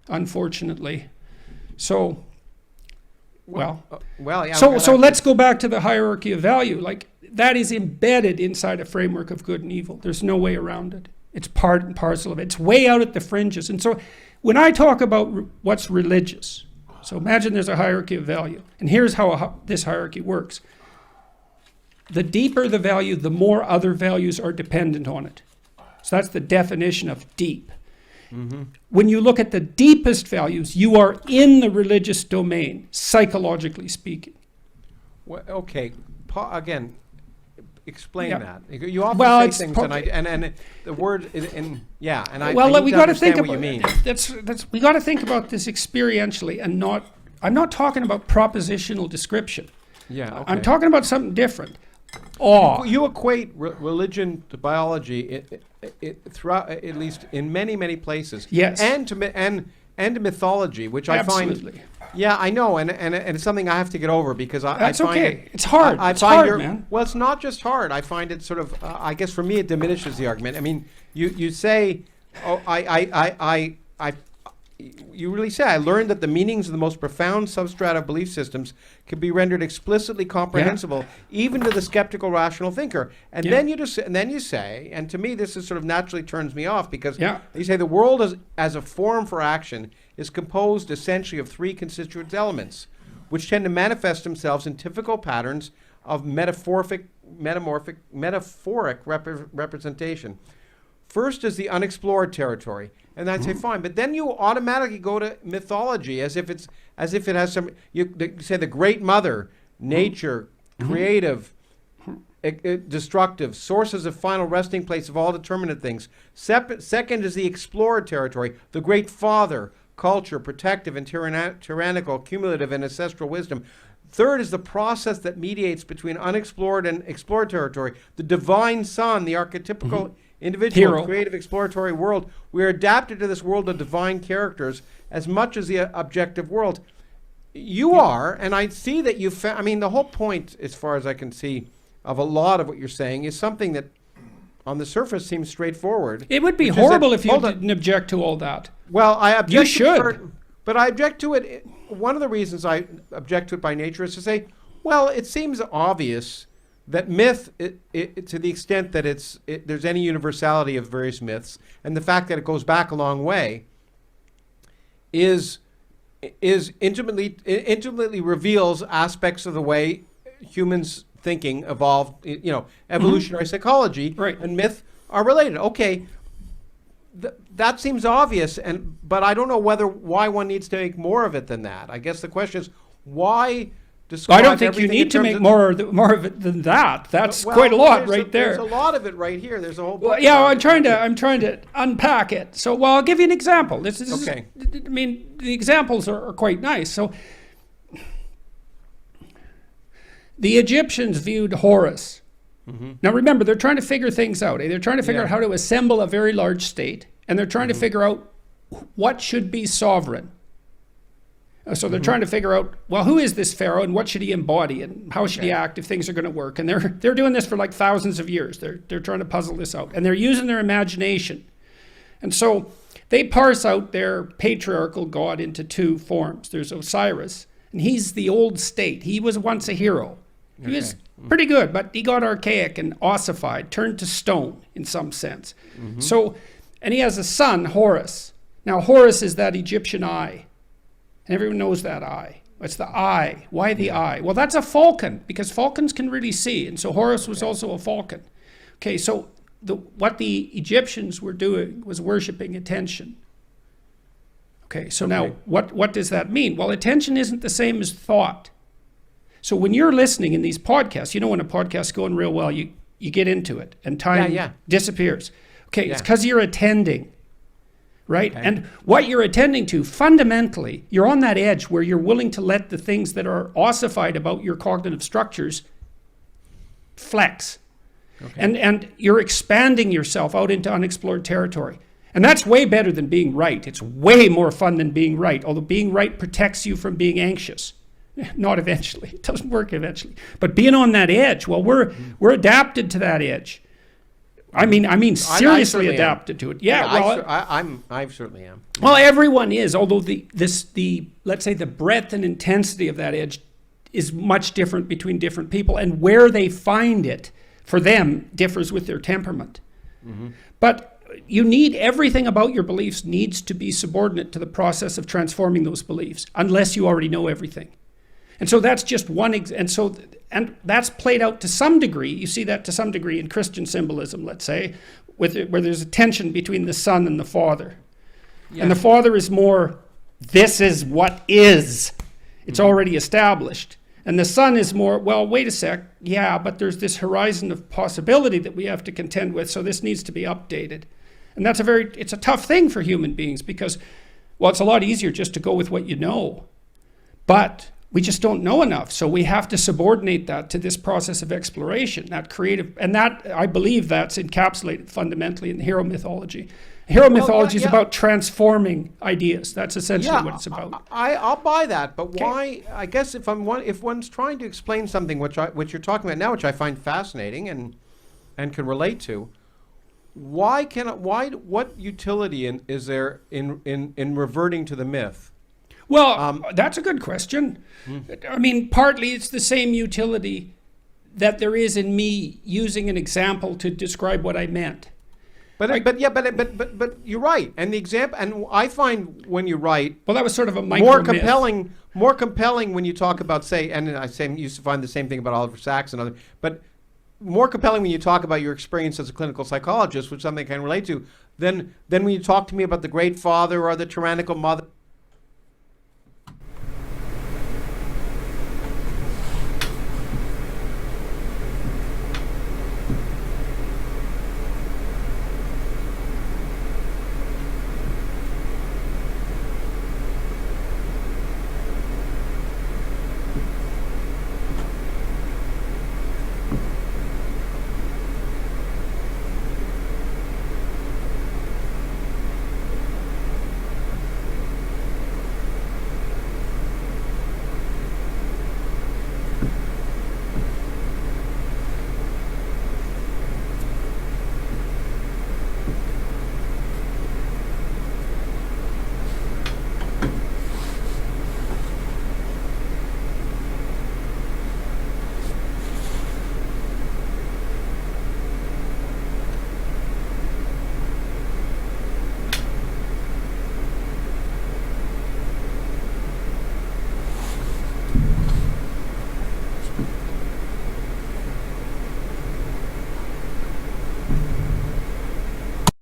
unfortunately. So, yeah, so let's go back to the hierarchy of value. Like, that is embedded inside a framework of good and evil. There's no way around it. It's part and parcel of it. It's way out at the fringes. And so when I talk about what's religious, so imagine there's a hierarchy of value. And here's how this hierarchy works. The deeper the value, the more other values are dependent on it. So that's the definition of deep. Mm-hmm. When you look at the deepest values, you are in the religious domain, psychologically speaking. Well, okay, again, explain that. You often say things, and the word I we got to think about what you mean. We got to think about this experientially, and not. I'm not talking about propositional description. Yeah, okay. I'm talking about something different. Awe. You equate religion to biology, throughout, at least in many places. Yes. And to mythology, which Absolutely. I find. Yeah, I know, and it's something I have to get over because That's I find okay. It's hard. It's hard, man. Well, it's not just hard. I find it sort of. I guess for me, it diminishes the argument. I mean, you say, you really say, I learned that the meanings of the most profound substrata of belief systems can be rendered explicitly comprehensible, even to the skeptical rational thinker. And then you say, and to me this is sort of naturally turns me off because you say the world as a form for action is composed essentially of three constituent elements, which tend to manifest themselves in typical patterns of metamorphic representation. First is the unexplored territory. And I'd say fine, but then you automatically go to mythology as if it has some. You say the great mother, nature, creative, destructive, sources of final resting place of all determinate things. Second is the explored territory, the great father, culture, protective and tyrannical, cumulative and ancestral wisdom. Third is the process that mediates between unexplored and explored territory, the divine son, the archetypical individual, creative, exploratory world. We are adapted to this world of divine characters as much as the objective world. You are, and I see that you I mean, the whole point, as far as I can see, of a lot of what you're saying is something that on the surface seems straightforward. It would be horrible if you didn't object to all that. Well, I object You should. But I object to it. One of the reasons I object to it by nature is to say, well, it seems obvious that myth, to the extent that there's any universality of various myths, and the fact that it goes back a long way, is intimately reveals aspects of the way humans' thinking evolved. Evolutionary psychology and myth are related. Okay, that seems obvious, but I don't know why one needs to make more of it than that. I guess the question is why. I don't think you need to make more of it than that. That's quite a lot right there. There's a lot of it right here. There's a whole book. Well, yeah, I'm trying to unpack it. So, I'll give you an example. This is, okay. I mean, the examples are quite nice. So, the Egyptians viewed Horus. Mm-hmm. Now, remember, they're trying to figure things out. They're trying to figure out how to assemble a very large state, and they're trying to figure out what should be sovereign. So they're trying to figure out, well, who is this pharaoh and what should he embody and how should he act if things are going to work? And they're doing this for like thousands of years. They're trying to puzzle this out, and they're using their imagination. And so they parse out their patriarchal god into two forms. There's Osiris, and he's the old state. He was once a hero. He was pretty good, but he got archaic and ossified, turned to stone in some sense. Mm-hmm. So, and he has a son, Horus. Now, Horus is that Egyptian eye. And everyone knows that eye. It's the eye. Why the eye? Well, that's a falcon, because falcons can really see. And so Horus was also a falcon. Okay, so what the Egyptians were doing was worshiping attention. Okay, so now what does that mean? Well, attention isn't the same as thought. So when you're listening in these podcasts, when a podcast's going real well, you get into it and time disappears. Okay, it's because you're attending. Right? Okay. And what you're attending to, fundamentally, you're on that edge where you're willing to let the things that are ossified about your cognitive structures flex. Okay. And you're expanding yourself out into unexplored territory. And that's way better than being right. It's way more fun than being right, although being right protects you from being anxious. Not eventually. It doesn't work eventually. But being on that edge, well, we're adapted to that edge. I mean, seriously certainly am. adapted to it. Yeah, well, I certainly am. well, everyone is. Although the let's say the breadth and intensity of that edge is much different between different people, and where they find it for them differs with their temperament. But you need everything about your beliefs needs to be subordinate to the process of transforming those beliefs, unless you already know everything. And so that's just one, and that's played out to some degree. You see that to some degree in Christian symbolism, let's say, where there's a tension between the Son and the Father. And the Father is more, this is what is. It's already established. And the Son is more, well, wait a sec, yeah, but there's this horizon of possibility that we have to contend with, so this needs to be updated. And it's a tough thing for human beings because, well, it's a lot easier just to go with what you know. But we just don't know enough, so we have to subordinate that to this process of exploration, that creative, and that, I believe that's encapsulated fundamentally in the hero mythology. Hero mythology is about transforming ideas. That's essentially what it's about. I'll buy that, but why? I guess if one's trying to explain something which you're talking about now, which I find fascinating and can relate to, what utility is there in reverting to the myth? Well, that's a good question. I mean, partly it's the same utility that there is in me using an example to describe what I meant. But you're right. And the example, and I find when you write, well, that was sort of a micro myth. more compelling when you talk about, say, and I used to find the same thing about Oliver Sacks and other, but more compelling when you talk about your experience as a clinical psychologist, which something I can relate to, than when you talk to me about the Great Father or the tyrannical mother.